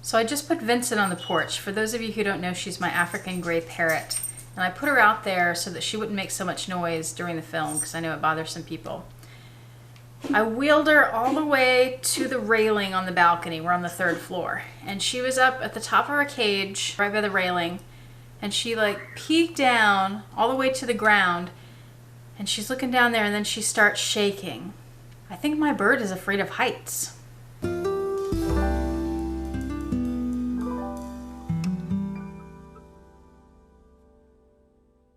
So I just put Vincent on the porch. For those of you who don't know, she's my African gray parrot. And I put her out there so that she wouldn't make so much noise during the film because I know it bothers some people. I wheeled her all the way to the railing on the balcony. We're on the 3rd floor. And she was up at the top of her cage, right by the railing. And she like peeked down all the way to the ground. And she's looking down there and then she starts shaking. I think my bird is afraid of heights.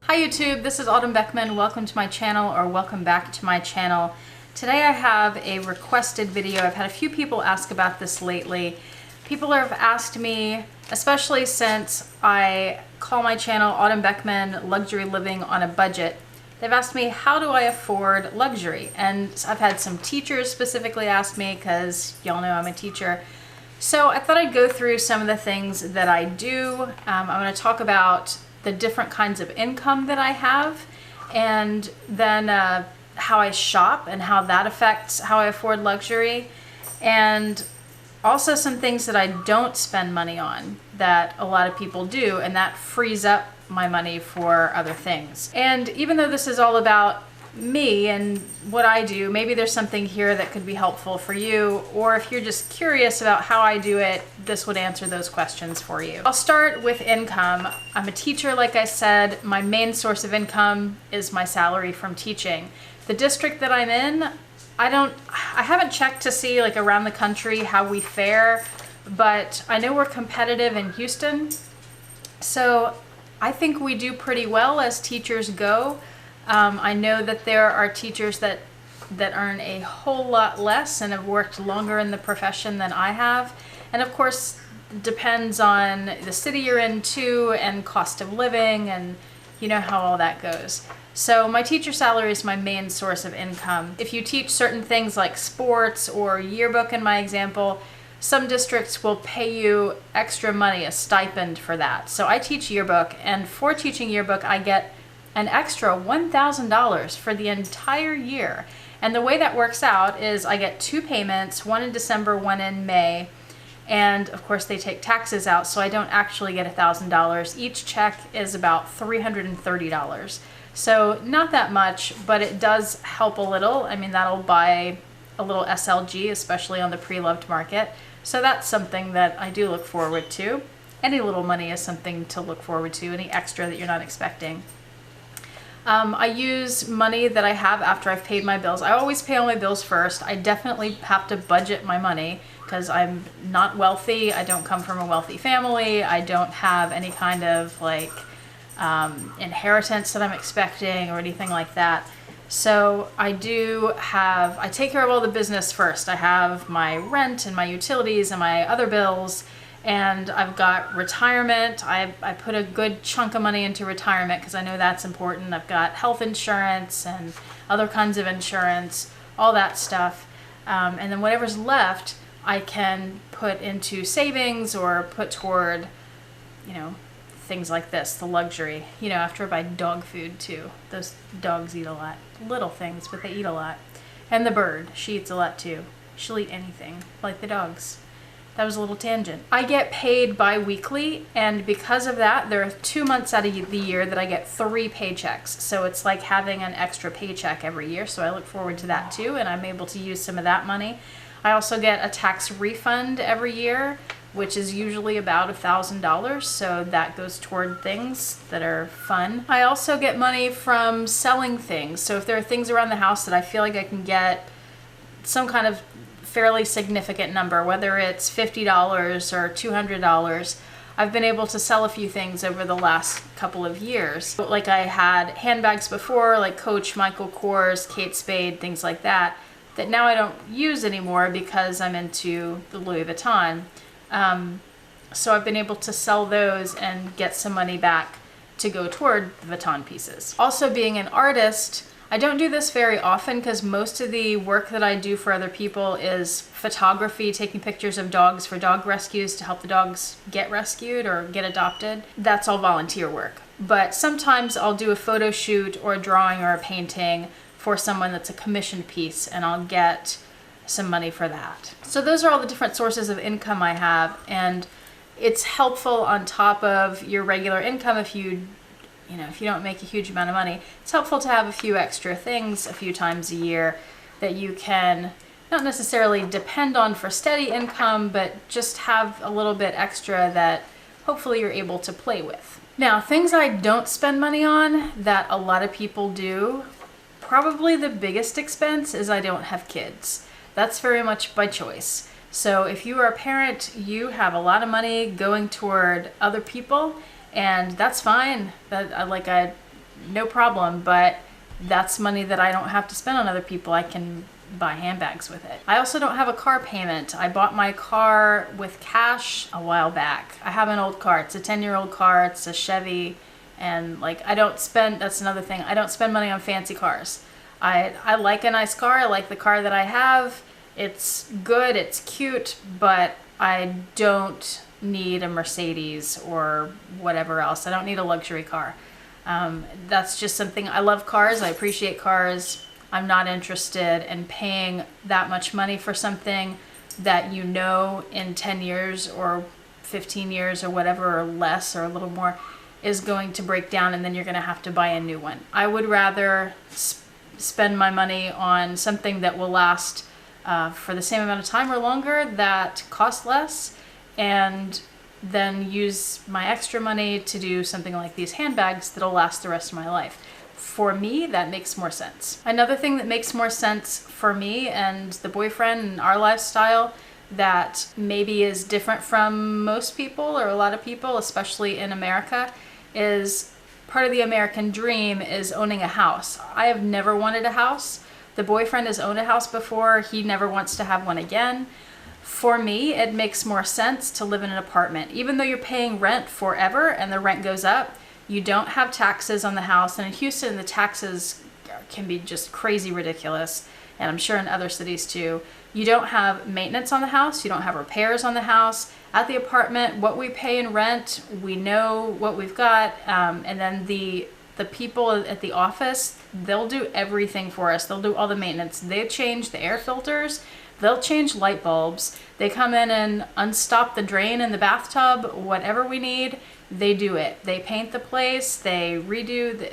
Hi YouTube, this is Autumn Beckman. Welcome to my channel, or welcome back to my channel. Today I have a requested video. I've had a few people ask about this lately. People have asked me, especially since I call my channel Autumn Beckman Luxury Living on a Budget. They've asked me, how do I afford luxury? And I've had some teachers specifically ask me, because y'all know I'm a teacher. So I thought I'd go through some of the things that I do. I'm going to talk about the different kinds of income that I have, and then how I shop and how that affects how I afford luxury, and also some things that I don't spend money on that a lot of people do, and that frees up my money for other things. And even though this is all about me and what I do, maybe there's something here that could be helpful for you, or if you're just curious about how I do it, this would answer those questions for you. I'll start with income. I'm a teacher, like I said. My main source of income is my salary from teaching. The district that I'm in, I haven't checked to see like around the country how we fare, but I know we're competitive in Houston, so I think we do pretty well as teachers go. I know that there are teachers that earn a whole lot less and have worked longer in the profession than I have. And of course, depends on the city you're in too, and cost of living, and you know how all that goes. So my teacher salary is my main source of income. If you teach certain things like sports or yearbook in my example, some districts will pay you extra money, a stipend for that. So I teach yearbook, and for teaching yearbook, I get an extra $1,000 for the entire year. And the way that works out is I get 2 payments, one in December, one in May. And of course they take taxes out, so I don't actually get $1,000. Each check is about $330. So not that much, but it does help a little. I mean, that'll buy a little SLG, especially on the Preloved market. So that's something that I do look forward to. Any little money is something to look forward to, any extra that you're not expecting. I use money that I have after I've paid my bills. I always pay all my bills first. I definitely have to budget my money because I'm not wealthy. I don't come from a wealthy family. I don't have any kind of like inheritance that I'm expecting or anything like that. So I take care of all the business first. I have my rent and my utilities and my other bills. And I've got retirement. I put a good chunk of money into retirement because I know that's important. I've got health insurance and other kinds of insurance, all that stuff. And then whatever's left, I can put into savings or put toward, you know, things like this, the luxury. You know, after I buy dog food too. Those dogs eat a lot. Little things, but they eat a lot. And the bird, she eats a lot too. She'll eat anything, like the dogs. That was a little tangent. I get paid bi-weekly, and because of that, there are 2 months out of the year that I get 3 paychecks. So it's like having an extra paycheck every year, so I look forward to that too, and I'm able to use some of that money. I also get a tax refund every year, which is usually about $1,000, so that goes toward things that are fun. I also get money from selling things. So if there are things around the house that I feel like I can get some kind of fairly significant number, whether it's $50 or $200. I've been able to sell a few things over the last couple of years. Like I had handbags before, like Coach, Michael Kors, Kate Spade, things like that, that now I don't use anymore because I'm into the Louis Vuitton. So I've been able to sell those and get some money back to go toward the Vuitton pieces. Also, being an artist, I don't do this very often because most of the work that I do for other people is photography, taking pictures of dogs for dog rescues to help the dogs get rescued or get adopted. That's all volunteer work. But sometimes I'll do a photo shoot or a drawing or a painting for someone that's a commissioned piece, and I'll get some money for that. So those are all the different sources of income I have, and it's helpful on top of your regular income if you don't make a huge amount of money. It's helpful to have a few extra things a few times a year that you can not necessarily depend on for steady income, but just have a little bit extra that hopefully you're able to play with. Now, things I don't spend money on that a lot of people do, probably the biggest expense is I don't have kids. That's very much by choice. So if you are a parent, you have a lot of money going toward other people, and that's fine. No problem, but that's money that I don't have to spend on other people. I can buy handbags with it. I also don't have a car payment. I bought my car with cash a while back. I have an old car. It's a 10-year-old car. It's a Chevy, and that's another thing. I don't spend money on fancy cars. I like a nice car. I like the car that I have. It's good, it's cute, but I don't need a Mercedes or whatever else. I don't need a luxury car. That's just something, I love cars, I appreciate cars. I'm not interested in paying that much money for something that in 10 years or 15 years or whatever, or less or a little more, is going to break down and then you're going to have to buy a new one. I would rather spend my money on something that will last for the same amount of time or longer, that costs less, and then use my extra money to do something like these handbags that'll last the rest of my life. For me, that makes more sense. Another thing that makes more sense for me and the boyfriend and our lifestyle that maybe is different from most people or a lot of people, especially in America, is part of the American dream is owning a house. I have never wanted a house. The boyfriend has owned a house before. He never wants to have one again. For me, it makes more sense to live in an apartment. Even though you're paying rent forever and the rent goes up, you don't have taxes on the house. And in Houston, the taxes can be just crazy ridiculous. And I'm sure in other cities too. You don't have maintenance on the house. You don't have repairs on the house. At the apartment, what we pay in rent, we know what we've got. And then the people at the office, they'll do everything for us. They'll do all the maintenance. They change the air filters. They'll change light bulbs. They come in and unstop the drain in the bathtub. Whatever we need, they do it. They paint the place. They redo.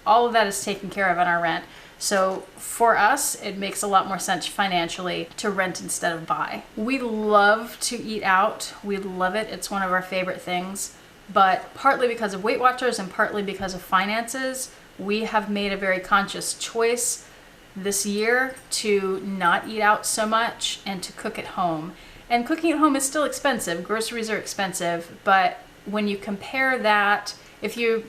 All of that is taken care of on our rent. So for us, it makes a lot more sense financially to rent instead of buy. We love to eat out. We love it. It's one of our favorite things. But partly because of Weight Watchers and partly because of finances, we have made a very conscious choice this year to not eat out so much and to cook at home. And cooking at home is still expensive. Groceries are expensive, but when you compare that, if you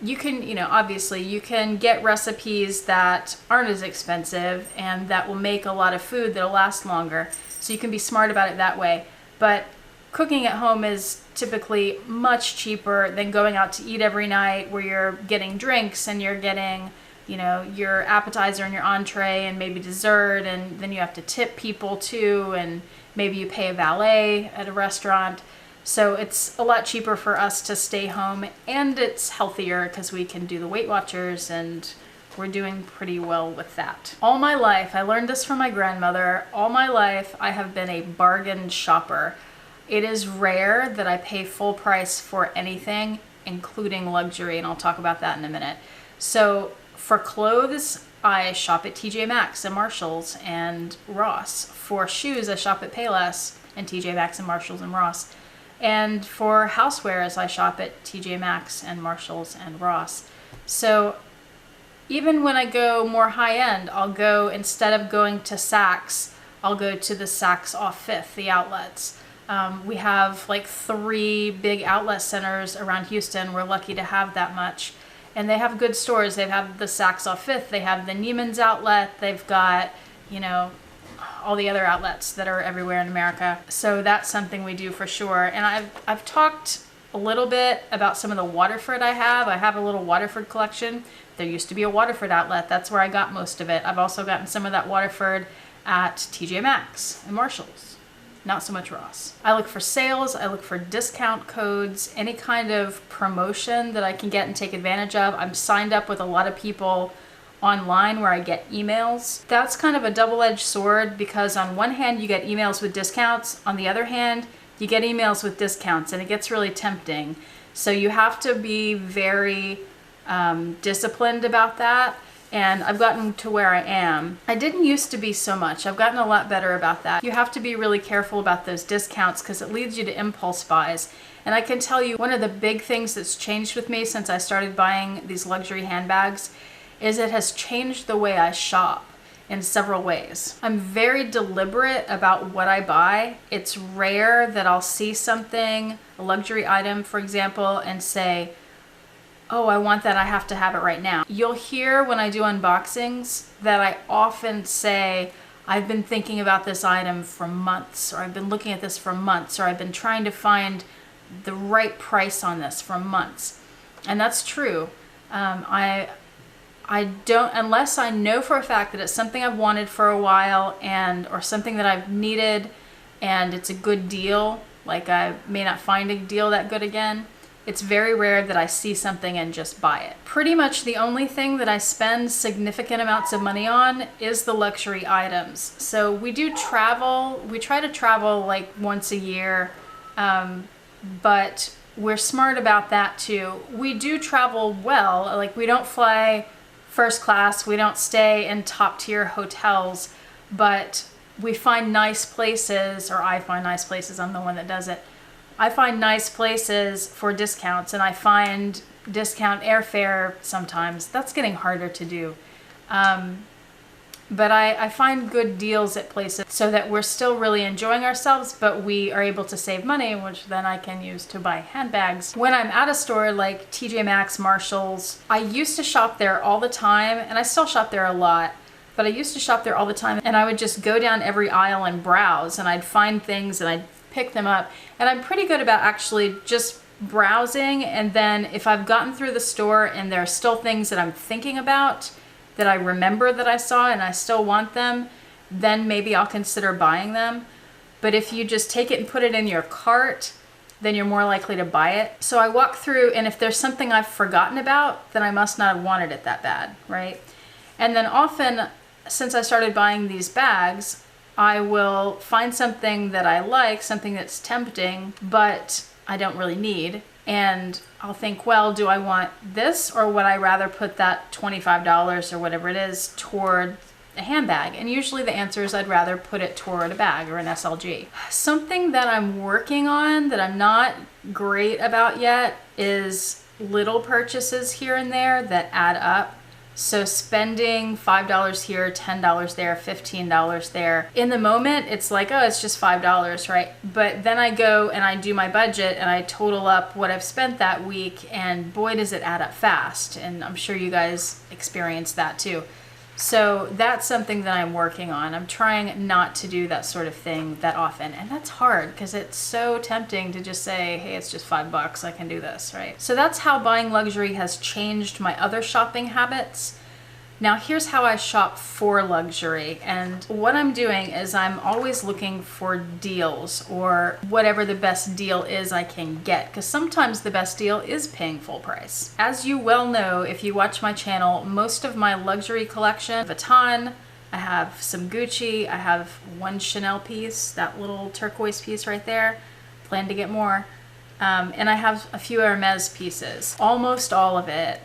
can, obviously you can get recipes that aren't as expensive and that will make a lot of food that'll last longer. So you can be smart about it that way. But cooking at home is typically much cheaper than going out to eat every night where you're getting drinks and you're getting, your appetizer and your entree and maybe dessert, and then you have to tip people too, and maybe you pay a valet at a restaurant. So it's a lot cheaper for us to stay home, and it's healthier because we can do the Weight Watchers, and we're doing pretty well with that. All my life, I learned this from my grandmother, all my life I have been a bargain shopper. It is rare that I pay full price for anything, including luxury, and I'll talk about that in a minute. So for clothes, I shop at TJ Maxx and Marshalls and Ross. For shoes, I shop at Payless and TJ Maxx and Marshalls and Ross. And for housewares, I shop at TJ Maxx and Marshalls and Ross. So even when I go more high end, I'll go, instead of going to Saks, I'll go to the Saks off Fifth, the outlets. We have like 3 big outlet centers around Houston. We're lucky to have that much. And they have good stores. They have the Saks off Fifth. They have the Neiman's outlet. They've got, all the other outlets that are everywhere in America. So that's something we do for sure. And I've talked a little bit about some of the Waterford I have. I have a little Waterford collection. There used to be a Waterford outlet. That's where I got most of it. I've also gotten some of that Waterford at TJ Maxx and Marshalls. Not so much Ross. I look for sales, I look for discount codes, any kind of promotion that I can get and take advantage of. I'm signed up with a lot of people online where I get emails. That's kind of a double-edged sword because on one hand you get emails with discounts, on the other hand you get emails with discounts and it gets really tempting. So you have to be very disciplined about that. And I've gotten to where I am. I didn't used to be so much. I've gotten a lot better about that. You have to be really careful about those discounts because it leads you to impulse buys. And I can tell you one of the big things that's changed with me since I started buying these luxury handbags is it has changed the way I shop in several ways. I'm very deliberate about what I buy. It's rare that I'll see something, a luxury item, for example, and say, oh, I want that, I have to have it right now. You'll hear when I do unboxings that I often say, I've been thinking about this item for months, or I've been looking at this for months, or I've been trying to find the right price on this for months. And that's true. I don't, unless I know for a fact that it's something I've wanted for a while or something that I've needed and it's a good deal, like I may not find a deal that good again. It's very rare that I see something and just buy it. Pretty much the only thing that I spend significant amounts of money on is the luxury items. So we do travel. We try to travel like once a year, but we're smart about that too. We do travel well. Like we don't fly first class. We don't stay in top tier hotels, but we find nice places, or I find nice places. I'm the one that does it. I find nice places for discounts, and I find discount airfare sometimes. That's getting harder to do. But I find good deals at places so that we're still really enjoying ourselves, but we are able to save money, which then I can use to buy handbags. When I'm at a store like TJ Maxx, Marshalls, I used to shop there all the time, and I still shop there a lot. But I used to shop there all the time, and I would just go down every aisle and browse, and I'd find things and I'd pick them up. And I'm pretty good about actually just browsing, and then if I've gotten through the store and there are still things that I'm thinking about that I remember that I saw and I still want them, then maybe I'll consider buying them. But if you just take it and put it in your cart, then you're more likely to buy it. So I walk through, and if there's something I've forgotten about, then I must not have wanted it that bad, right? And then often, since I started buying these bags, I will find something that I like, something that's tempting, but I don't really need. And I'll think, well, do I want this, or would I rather put that $25 or whatever it is toward a handbag? And usually the answer is I'd rather put it toward a bag or an SLG. Something that I'm working on that I'm not great about yet is little purchases here and there that add up. So spending $5 here, $10 there, $15 there. In the moment, it's like, oh, it's just $5, right? But then I go and I do my budget and I total up what I've spent that week, and boy, does it add up fast. And I'm sure you guys experience that too. So that's something that I'm working on. I'm trying not to do that sort of thing that often. And that's hard because it's so tempting to just say, hey, it's just $5, I can do this, right? So that's how buying luxury has changed my other shopping habits. Now here's how I shop for luxury. And what I'm doing is I'm always looking for deals, or whatever the best deal is I can get, because sometimes the best deal is paying full price. As you well know, if you watch my channel, most of my luxury collection, Vuitton, I have some Gucci, I have one Chanel piece, that little turquoise piece right there, plan to get more, and I have a few Hermes pieces. Almost all of it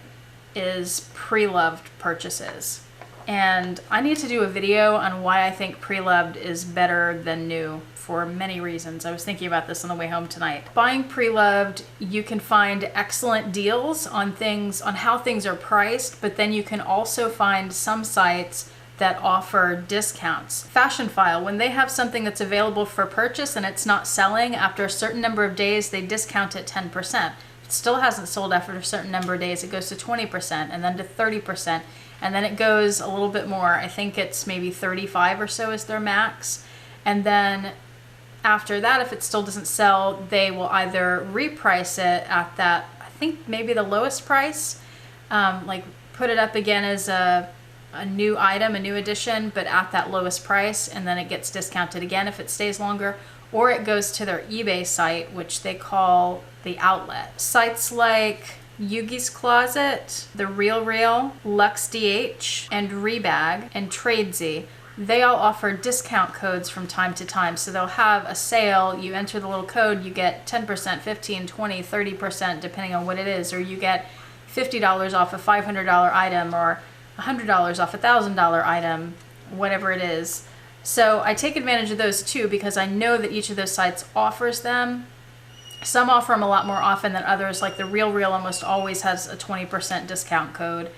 is pre-loved purchases. And I need to do a video on why I think pre-loved is better than new for many reasons. I was thinking about this on the way home tonight. Buying pre-loved, you can find excellent deals on things, on how things are priced, but then you can also find some sites that offer discounts. Fashionphile, when they have something that's available for purchase and it's not selling, after a certain number of days, they discount it 10%. Still hasn't sold after a certain number of days, it goes to 20% and then to 30%, and then it goes a little bit more. I think it's maybe 35 or so is their max. And then after that, if it still doesn't sell, they will either reprice it at that, I think maybe the lowest price, like put it up again as a new item, a new edition, but at that lowest price, and then it gets discounted again if it stays longer, or it goes to their eBay site, which they call the outlet. Sites like Yoogi's Closet, The Real, Luxe DH, and Rebag, and Tradesy they all offer discount codes from time to time. So they'll have a sale, you enter the little code, you get 10%, 15, 20, 30%, depending on what it is, or you get $50 off a $500 item or $100 off a $1,000 item, whatever it is. So I take advantage of those too because I know that each of those sites offers them. Some offer them a lot more often than others, like the RealReal almost always has a 20% discount code.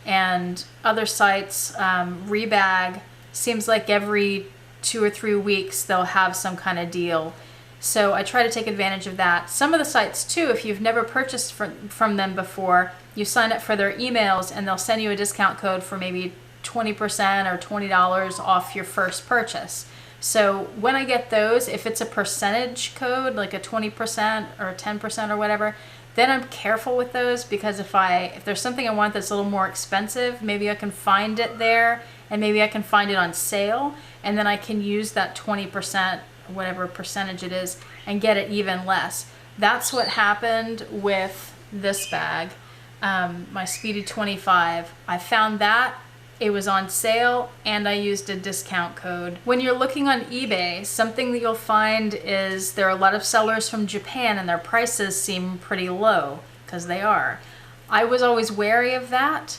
And other sites, Rebag, seems like every 2 or 3 weeks they'll have some kind of deal. So I try to take advantage of that. Some of the sites too, if you've never purchased from them before, you sign up for their emails and they'll send you a discount code for maybe 20% or $20 off your first purchase. So when I get those, if it's a percentage code, like a 20% or 10% or whatever, then I'm careful with those because if there's something I want that's a little more expensive, maybe I can find it there and maybe I can find it on sale and then I can use that 20%, whatever percentage it is, and get it even less. That's what happened with this bag, my Speedy 25. I found that it was on sale and I used a discount code. When you're looking on eBay, something that you'll find is there are a lot of sellers from Japan and their prices seem pretty low, because they are. I was always wary of that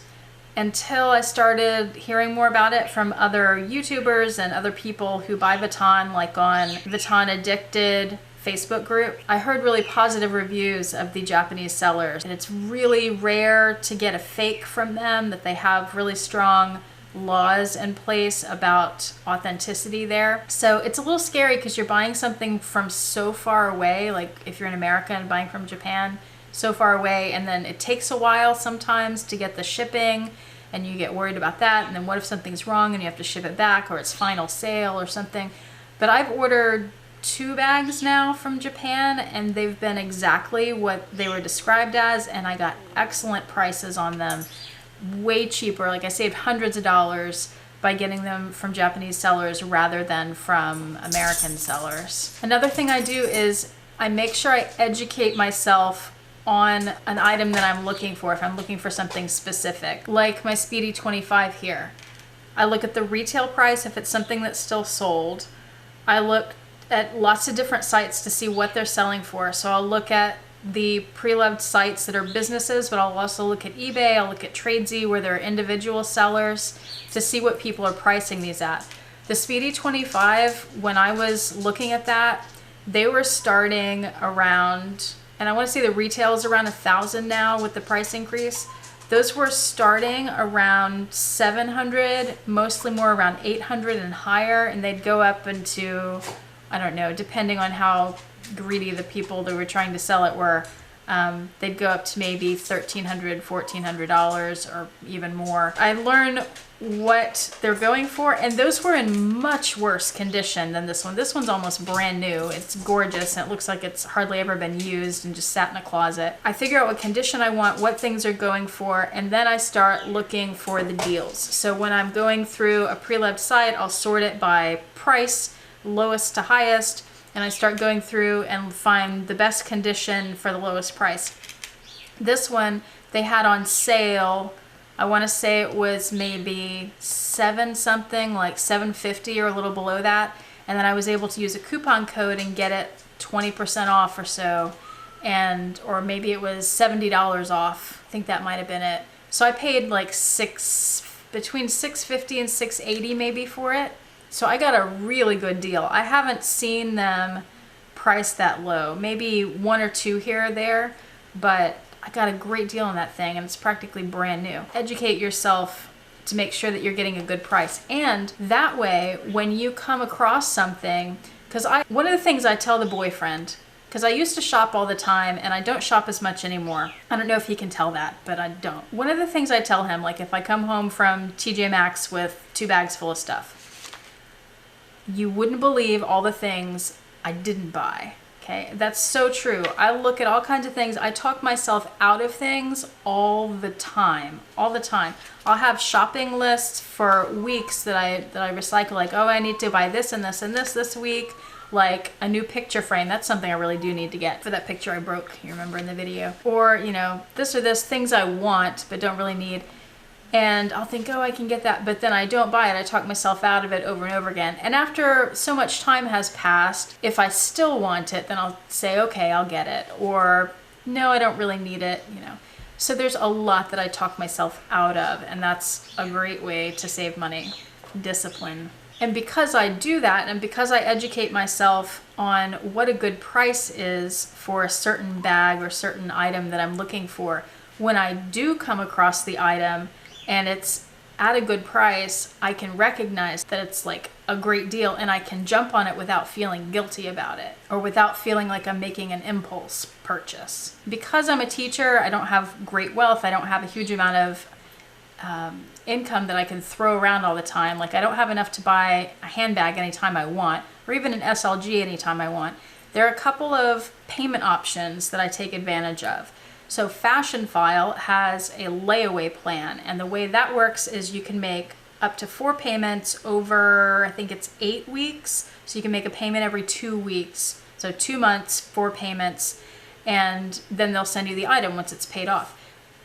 until I started hearing more about it from other YouTubers and other people who buy Vuitton, like on Vuitton Addicted Facebook group. I heard really positive reviews of the Japanese sellers, and it's really rare to get a fake from them, that they have really strong laws in place about authenticity there. So it's a little scary because you're buying something from so far away, like if you're in America and buying from Japan, so far away, and then it takes a while sometimes to get the shipping and you get worried about that, and then what if something's wrong and you have to ship it back or it's final sale or something. But I've ordered 2 bags now from Japan and they've been exactly what they were described as, and I got excellent prices on them, way cheaper. Like I saved hundreds of dollars by getting them from Japanese sellers rather than from American sellers. Another thing I do is I make sure I educate myself on an item that I'm looking for, if I'm looking for something specific, like my Speedy 25 here. I look at the retail price if it's something that's still sold. I look at lots of different sites to see what they're selling for. So I'll look at the Preloved sites that are businesses, but I'll also look at eBay, I'll look at Tradesy where there are individual sellers to see what people are pricing these at. The Speedy 25, when I was looking at that, they were starting around, and I want to say the retail is around 1,000 now with the price increase. Those were starting around 700, mostly more around 800 and higher, and they'd go up into, I don't know, depending on how greedy the people that were trying to sell it were, they'd go up to maybe $1,300, $1,400 or even more. I learned what they're going for, and those were in much worse condition than this one. This one's almost brand new. It's gorgeous and it looks like it's hardly ever been used and just sat in a closet. I figure out what condition I want, what things are going for, and then I start looking for the deals. So when I'm going through a Preloved site, I'll sort it by price, lowest to highest, and I start going through and find the best condition for the lowest price. This one they had on sale, I want to say it was maybe 7 something, like $7.50 or a little below that, and then I was able to use a coupon code and get it 20% off or so, and or maybe it was $70 off. I think that might have been it. So I paid like between $6.50 and $6.80 maybe for it. So I got a really good deal. I haven't seen them priced that low. Maybe 1 or 2 here or there, but I got a great deal on that thing and it's practically brand new. Educate yourself to make sure that you're getting a good price. And that way, when you come across something, because one of the things I tell the boyfriend, because I used to shop all the time and I don't shop as much anymore. I don't know if he can tell that, but I don't. One of the things I tell him, like if I come home from TJ Maxx with 2 bags full of stuff, you wouldn't believe all the things I didn't buy. Okay, that's so true. I look at all kinds of things. I talk myself out of things all the time, all the time. I'll have shopping lists for weeks that I recycle, like, oh, I need to buy this and this and this week, like a new picture frame. That's something I really do need to get for that picture I broke, you remember in the video. Or, you know, this or this, things I want but don't really need. and I'll think, oh, I can get that, but then I don't buy it. I talk myself out of it over and over again. And after so much time has passed, if I still want it, then I'll say, okay, I'll get it. Or no, I don't really need it, you know. So there's a lot that I talk myself out of, and that's a great way to save money. Discipline. And because I do that, and because I educate myself on what a good price is for a certain bag or certain item that I'm looking for, when I do come across the item and it's at a good price, I can recognize that it's like a great deal, and I can jump on it without feeling guilty about it, or without feeling like I'm making an impulse purchase. Because I'm a teacher, I don't have great wealth, I don't have a huge amount of income that I can throw around all the time. Like, I don't have enough to buy a handbag anytime I want, or even an SLG anytime I want. There are a couple of payment options that I take advantage of. So Fashionphile has a layaway plan, and the way that works is you can make up to 4 payments over, I think it's 8 weeks. So you can make a payment every 2 weeks. So 2 months, 4 payments, and then they'll send you the item once it's paid off.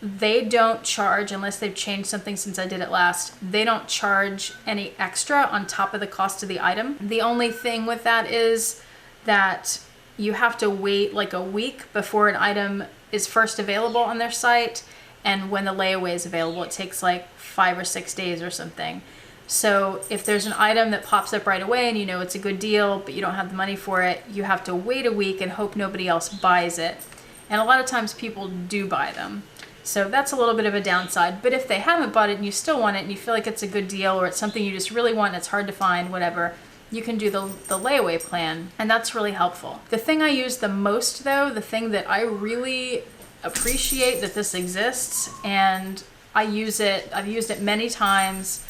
They don't charge, unless they've changed something since I did it last, they don't charge any extra on top of the cost of the item. The only thing with that is that you have to wait like a week before an item is first available on their site, and when the layaway is available, it takes like 5 or 6 days or something. So if there's an item that pops up right away and you know it's a good deal, but you don't have the money for it, you have to wait a week and hope nobody else buys it. And a lot of times people do buy them. So that's a little bit of a downside. But if they haven't bought it and you still want it and you feel like it's a good deal, or it's something you just really want and it's hard to find, whatever, you can do the layaway plan, and that's really helpful. The thing I use the most though, the thing that I really appreciate that this exists, and I've used it many times,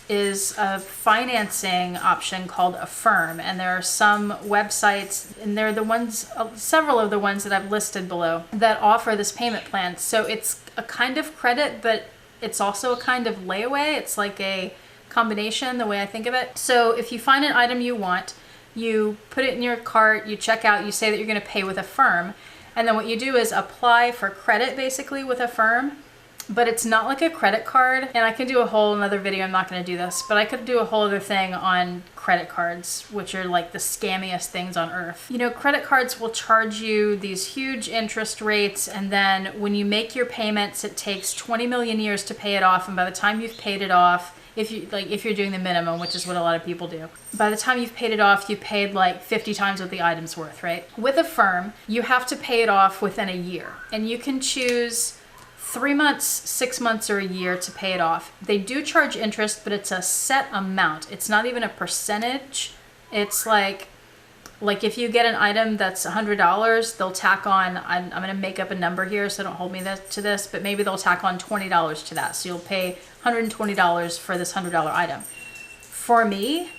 is a financing option called Affirm. And there are some websites, and they're the ones, several of the ones that I've listed below, that offer this payment plan. So it's a kind of credit, but it's also a kind of layaway. It's like a combination, the way I think of it. So if you find an item you want, you put it in your cart, you check out, you say that you're going to pay with Affirm, and then what you do is apply for credit basically with Affirm. But it's not like a credit card, and I can do a whole another video, I'm not going to do this, but I could do a whole other thing on credit cards, which are like the scammiest things on earth. You know, credit cards will charge you these huge interest rates, and then when you make your payments, it takes 20 million years to pay it off, and by the time you've paid it off, if you're doing the minimum, which is what a lot of people do, by the time you've paid it off, you paid like 50 times what the item's worth, right? With Affirm, you have to pay it off within a year, and you can choose 3 months, 6 months, or a year to pay it off. They do charge interest, but it's a set amount. It's not even a percentage. It's like if you get an item that's $100, they'll tack on, I'm going to make up a number here, so don't hold me to this, but maybe they'll tack on $20 to that. So you'll pay $120 for this $100 item. For me,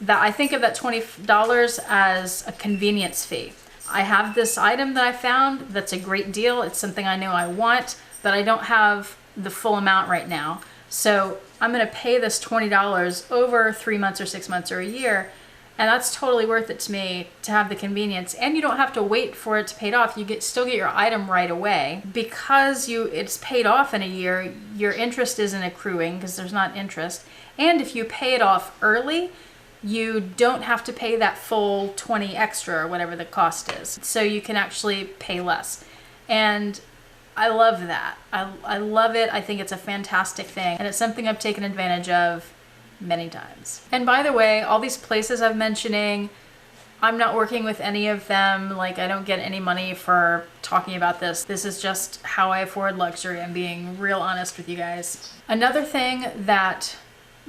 I think of that $20 as a convenience fee. I have this item that I found that's a great deal. It's something I know I want, but I don't have the full amount right now. So I'm going to pay this $20 over 3 months or 6 months or a year. And that's totally worth it to me to have the convenience. And you don't have to wait for it to pay it off. You still get your item right away. Because it's paid off in a year, your interest isn't accruing because there's not interest. And if you pay it off early, you don't have to pay that full 20 extra or whatever the cost is. So you can actually pay less. And I love that. I love it. I think it's a fantastic thing. And it's something I've taken advantage of many times. And by the way, all these places I'm mentioning, I'm not working with any of them. Like, I don't get any money for talking about this. This is just how I afford luxury. I'm being real honest with you guys. Another thing that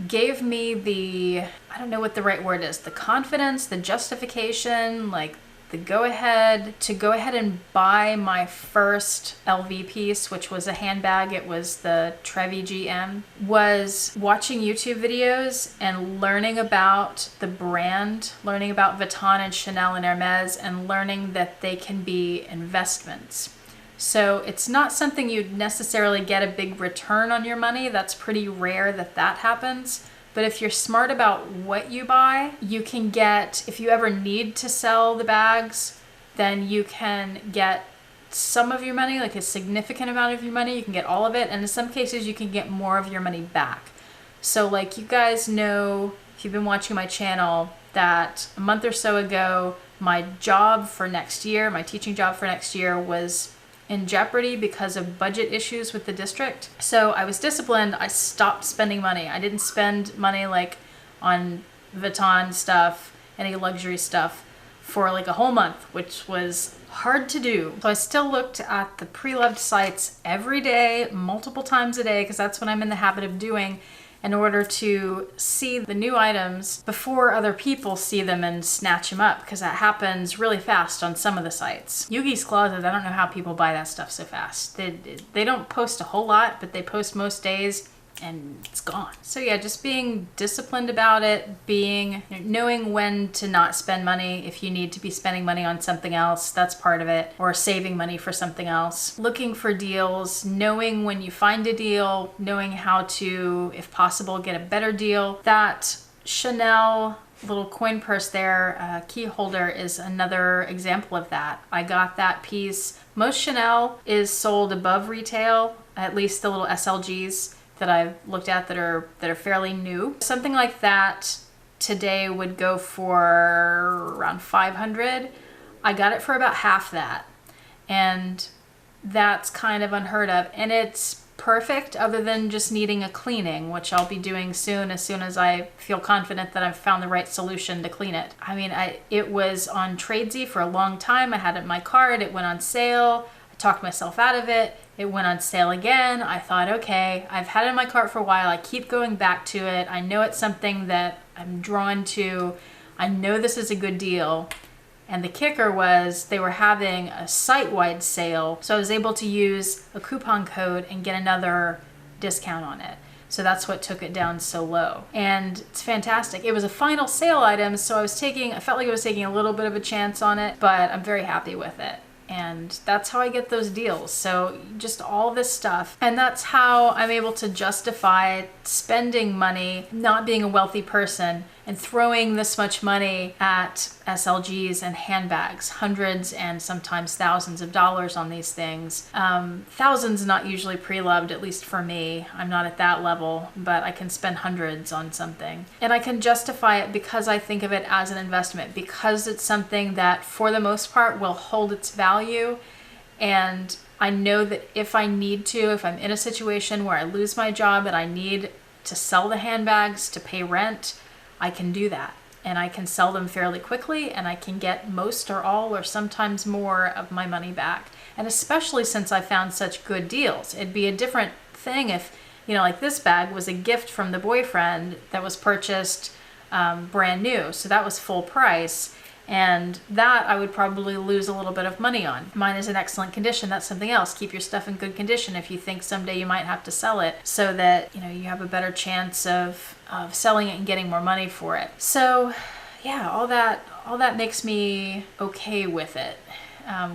gave me the, I don't know what the right word is, the confidence, the justification, like the go ahead and buy my first LV piece, which was a handbag. It was the Trevi GM, was watching YouTube videos and learning about the brand, learning about Vuitton and Chanel and Hermes, and learning that they can be investments. So it's not something you'd necessarily get a big return on your money. That's pretty rare that happens. But if you're smart about what you buy, you can get, if you ever need to sell the bags, then you can get some of your money, like a significant amount of your money. You can get all of it, and in some cases you can get more of your money back. So like you guys know, if you've been watching my channel, that a month or so ago my job for next year, my teaching job for next year, was in jeopardy because of budget issues with the district. So I was disciplined. I stopped spending money. I didn't spend money like on Vuitton stuff, any luxury stuff, for like a whole month, which was hard to do. So I still looked at the Preloved sites every day, multiple times a day, because that's what I'm in the habit of doing, in order to see the new items before other people see them and snatch them up, because that happens really fast on some of the sites. Yoogi's Closet, I don't know how people buy that stuff so fast. They don't post a whole lot, but they post most days, and it's gone. So yeah, just being disciplined about it, knowing when to not spend money. If you need to be spending money on something else, that's part of it, or saving money for something else. Looking for deals, knowing when you find a deal, knowing how to, if possible, get a better deal. That Chanel little coin purse there, key holder, is another example of that. I got that piece. Most Chanel is sold above retail, at least the little SLGs that I've looked at that are fairly new. Something like that today would go for around $500. I got it for about half that, and that's kind of unheard of. And it's perfect other than just needing a cleaning, which I'll be doing soon as I feel confident that I've found the right solution to clean it. I mean, it was on Tradesy for a long time. I had it in my cart. It went on sale. I talked myself out of it. It went on sale again. I thought, okay, I've had it in my cart for a while. I keep going back to it. I know it's something that I'm drawn to. I know this is a good deal. And the kicker was they were having a site-wide sale, so I was able to use a coupon code and get another discount on it. So that's what took it down so low. And it's fantastic. It was a final sale item, so I felt like I was taking a little bit of a chance on it, but I'm very happy with it. And that's how I get those deals. So just all this stuff. And that's how I'm able to justify spending money, not being a wealthy person, and throwing this much money at SLGs and handbags, hundreds and sometimes thousands of dollars on these things. Thousands not usually Preloved, at least for me. I'm not at that level, but I can spend hundreds on something. And I can justify it because I think of it as an investment, because it's something that for the most part will hold its value. And I know that if I need to, if I'm in a situation where I lose my job and I need to sell the handbags to pay rent, I can do that. And I can sell them fairly quickly, and I can get most or all or sometimes more of my money back. And especially since I found such good deals. It'd be a different thing if, like this bag was a gift from the boyfriend that was purchased brand new. So that was full price. And that I would probably lose a little bit of money on. Mine is in excellent condition. That's something else. Keep your stuff in good condition if you think someday you might have to sell it, so that you have a better chance of selling it and getting more money for it. So yeah, all that makes me okay with it.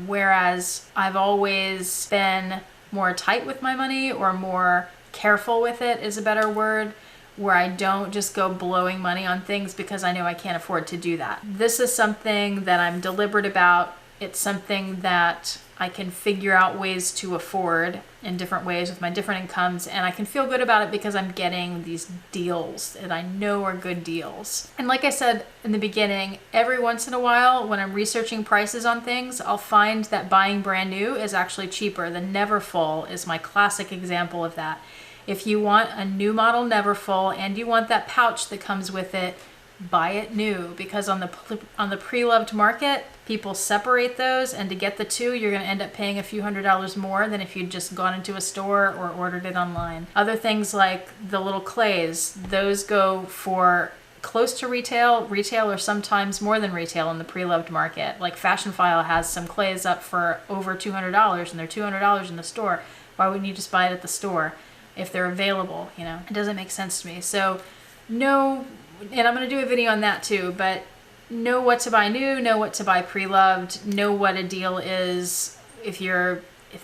Whereas I've always been more tight with my money, or more careful with it is a better word, where I don't just go blowing money on things because I know I can't afford to do that. This is something that I'm deliberate about. It's something that I can figure out ways to afford in different ways with my different incomes, and I can feel good about it because I'm getting these deals that I know are good deals. And like I said in the beginning, every once in a while when I'm researching prices on things, I'll find that buying brand new is actually cheaper. The Neverfull is my classic example of that. If you want a new model Neverfull and you want that pouch that comes with it, buy it new, because on the Preloved market, people separate those, and to get the two, you're going to end up paying a few $100s more than if you'd just gone into a store or ordered it online. Other things like the little clays, those go for close to retail or sometimes more than retail in the Preloved market. Like Fashionphile has some clays up for over $200, and they're $200 in the store. Why wouldn't you just buy it at the store if they're available? It doesn't make sense to me. So no, and I'm going to do a video on that too, but know what to buy new, know what to buy Preloved, know what a deal is if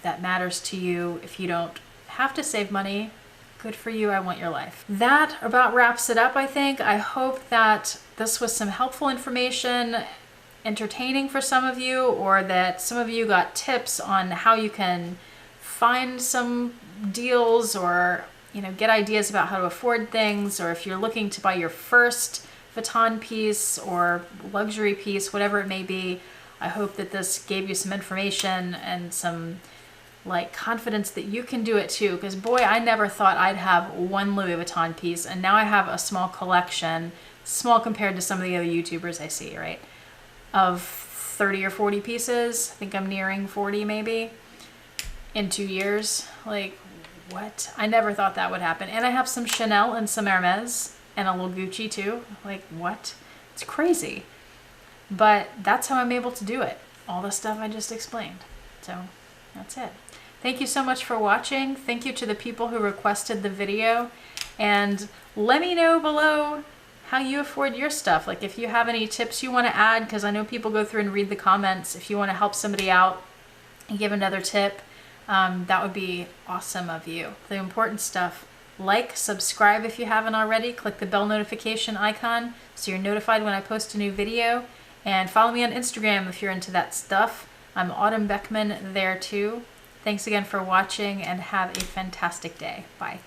that matters to you. If you don't have to save money, good for you. I want your life. That about wraps it up, I think. I hope that this was some helpful information. entertaining for some of you, or that some of you got tips on how you can find some deals, or get ideas about how to afford things, or if you're looking to buy your first Vuitton piece or luxury piece, whatever it may be. I hope that this gave you some information and some confidence that you can do it too, because boy, I never thought I'd have one Louis Vuitton piece, and now I have a small collection, small compared to some of the other YouTubers I see, right, of 30 or 40 pieces. I think I'm nearing 40 maybe in 2 years. What? I never thought that would happen. And I have some Chanel and some Hermes and a little Gucci too. What? It's crazy. But that's how I'm able to do it. All the stuff I just explained. So that's it. Thank you so much for watching. Thank you to the people who requested the video. And let me know below how you afford your stuff. If you have any tips you want to add, because I know people go through and read the comments. If you want to help somebody out and give another tip, that would be awesome of you. The important stuff: subscribe if you haven't already, click the bell notification icon so you're notified when I post a new video, and follow me on Instagram if you're into that stuff. I'm Autumn Beckman there too. Thanks again for watching, and have a fantastic day. Bye.